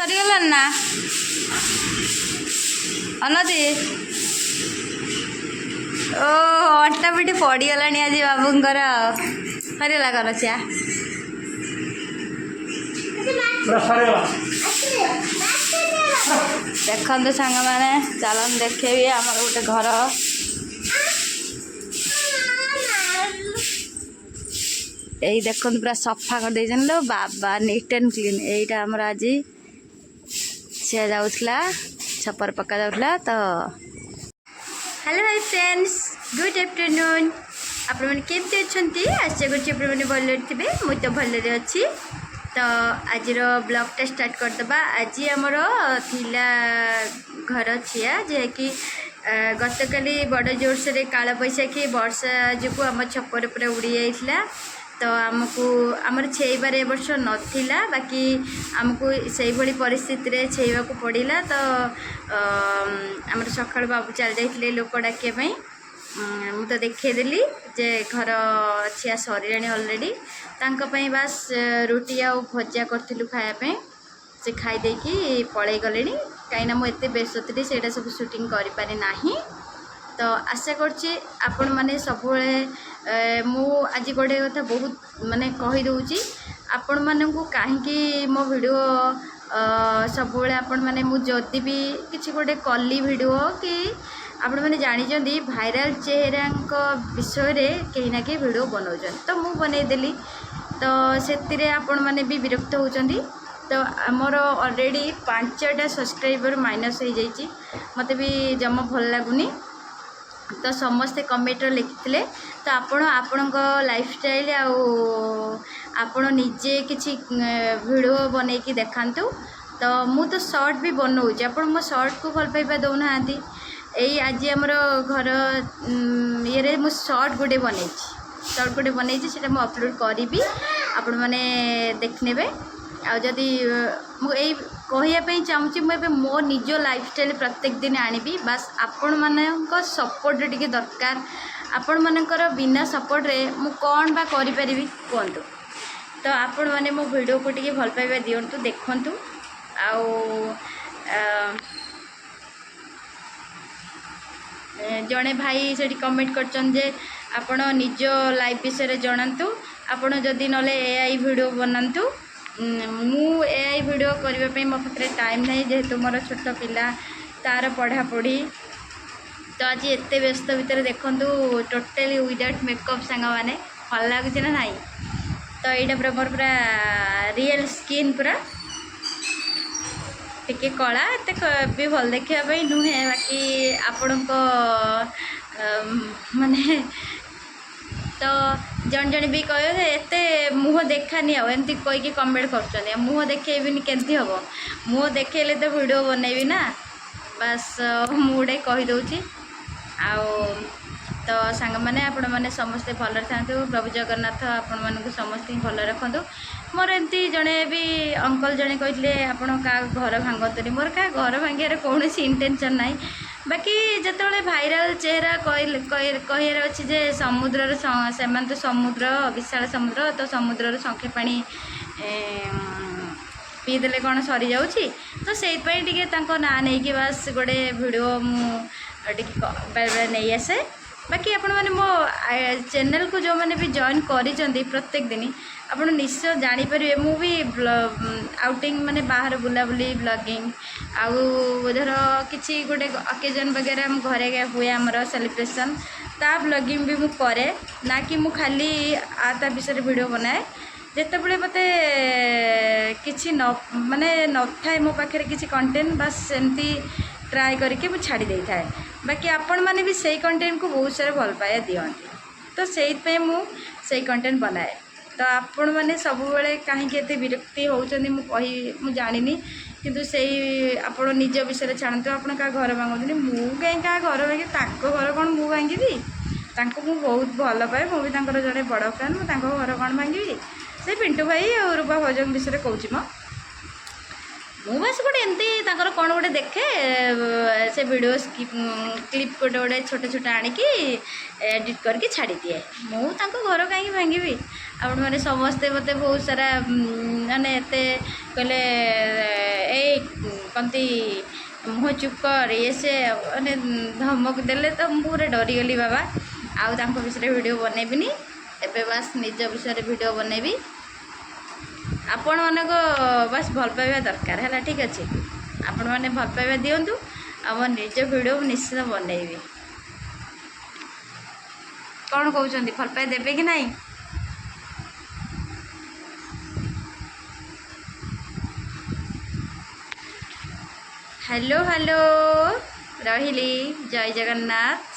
सरीगला ना अनदी ओ अट्टा पिटी पड़गला आज बाबूंर सरीगला कर चा देखते सांग मैंने चलन देखेबी आमर गोटे घर यही देखते पूरा सफा कर दे लो बाबा नीट एंड क्लीन यहीटा आमर आज सी जाऊला छपर पका जाऊला तो hello hi friends good afternoon आपण मैंने केमती अच्छा आशा कर भल थे मुझे तो भलि अच्छी तो आज ब्लॉगटा स्टार्ट करदबा आज आमर थिला घर छिया जे कि गतकाली बड़ जोरसोर काल बैशाखी वर्षा जो आम छपर पूरा उड़ी जाइला तो आमको आमर छेबार ए वर्ष नाला बाकी आमको से भली परिस्थिति रे छेवा को पड़ा तो आमर सकाल बाबू चल जाते लोक डाकियापाई मु तो देखदेली जे घर छिया सर अलरेडी तांकपाई बास रुटी आ भजा करूँ खायापी से खाईदे पलि गले कहीं मुझे व्यस्त थी से सब शूटिंग करें तो आशा करछि आपण माने सब मु आज गोटे कथा बहुत माने कहीदे आपण मानू कहीं मो वीडियो सब आपण माने मु जदि भी किसी गोटे कली वीडियो कि आपण मैंने जानी भाइराल चेहरा विषय रे कहीं ना कहीं वीडियो बनाऊँ तो मु बनईदेली तो से आपण मैंने भी विरक्त होती तो मोर ऑलरेडी 5टा सब्सक्राइबर माइनस हो जाइए मत भी जमा भल लगुनि तो समस्ते कमेंट लिखिते तो आपण लाइफस्टाइल आपण निजे किसी वीडियो बन की देखातु तो मु तो शॉर्ट भी बनाऊँ आपण मो शॉर्ट को भल पाइबा दौना यही आज आमर घर ये मु शॉर्ट गोटे बनई से अपलोड करी आपण मैंने देखने आदि मुझे कहवाई चाहूँगी मुझे मो निज लाइफस्टाइल प्रत्येक दिन आनिबी बास आपण मान सपोर्ट टे दरकार आपण मानकर बिना सपोर्ट रे मु कौन बा करि परिबी कहतु तो आपण मैंने मो वीडियो को टे भल पाइबा दिंतु देखंतु जड़े भाई से कमेंट कर आपण निज लाइफ विषय जनातु आपण जदि ना एआई वीडियो बनातु मु एआई वीडियो करने मो पाखे टाइम नहीं जेहेतु मोर छोट पिला तार पढ़ापढ़ी तो आज एत व्यस्त भितर देखूँ टोटली विदाउट मेकअप सांग मैंने भल लगुच ना नाई तो यहाँ पूरा मोर पूरा रियल स्किन पूरा टिके कला एत भी भल देखापी नुहे बाकी आपण माने तो जन जन भी कहे एत मुँह देखानी आमती कहीकि कमेंट कर मुँह देखेबी केमती हम मुँह देखेले तो वीडियो बनैबी ना बास मुझे कहीदे तो सांग मैंने आपण मैंने समस्ते भल था प्रभु जगन्नाथ आपण मानक समस्त भल रखु मोर एमती जड़े भी अंकल जड़े कहते आपड़ क्या घर भांगतुनि मोर क्या घर भांगार कौन इंटेंशन ना बाकी जिते भाइराल चेहरा कह अच्छे समुद्र से तो समुद्र विशाल समुद्र तो समुद्र संखे पानी पीदेले कौन सरी जाऊँगी तो से ना नहीं बास गोटे वीडियो मुझे नहीं आसे बाकी आपण मैंने मो चैनल को जो मैंने भी जॉइन करी प्रत्येक दिन आप निश्चय जानीपर मु भी आउटिंग माने बाहर बुलाबुली ब्लॉगिंग आउ धर किसी गोटे ओकेजन वगैरह घरे हुए आमर सेलिब्रेशन ता ब्लॉगिंग भी मु करे ना कि मु खाली ता विषय वीडियो बनाए जिते मत किसी न माने न थाए मो पाखे किसी कंटेंट बस सेमती ट्राए करके मु छाड़ी दे थाए बाकी आपण मैंने भी सही कंटेंट को बहुत सारा भल पाया दिखती तो से मुझे कंटेंट बनाए तो आपण मैंने सब बेले कहीं विरक्ति होती मुझे जानी किंतु से आपण निज विषय छाड़ते आप क्या घर भांगुनी मुझे कहीं क्या घर भांगी घर कौन मुझे भांगी मुझे बहुत भल पाए मुझे जड़े बड़ फैन मुझे घर कौन भांगी से पिंटू भाई और रूपा भजन विषय कहूँ मु बस गोटे एमती कौन गोटे देखे से वीडियो क्लिप गोटे गोटे छोटे छोटे आणिकी एडिट करके छाड़ी दिए मु घर कहीं भांगी आप मैंने समस्ते मत बहुत सारा माने कहले ए कहती मुह चुप कर ये से मैंने धमक देले तो मुझे पूरा डरीगली बाबा आउ विषय वीडियो बनैबिनी एबे बास निज विषय वीडियो बनैबी आपण मानक बस भल पाइबा दरकार है ठीक अच्छे आपण मैंने भल पाइबा दिंतु आम निज वीडियो निश्चित बनैबी कौन कहते भल पाइ देवे कि नहीं हेलो हेलो रही जय जगन्नाथ।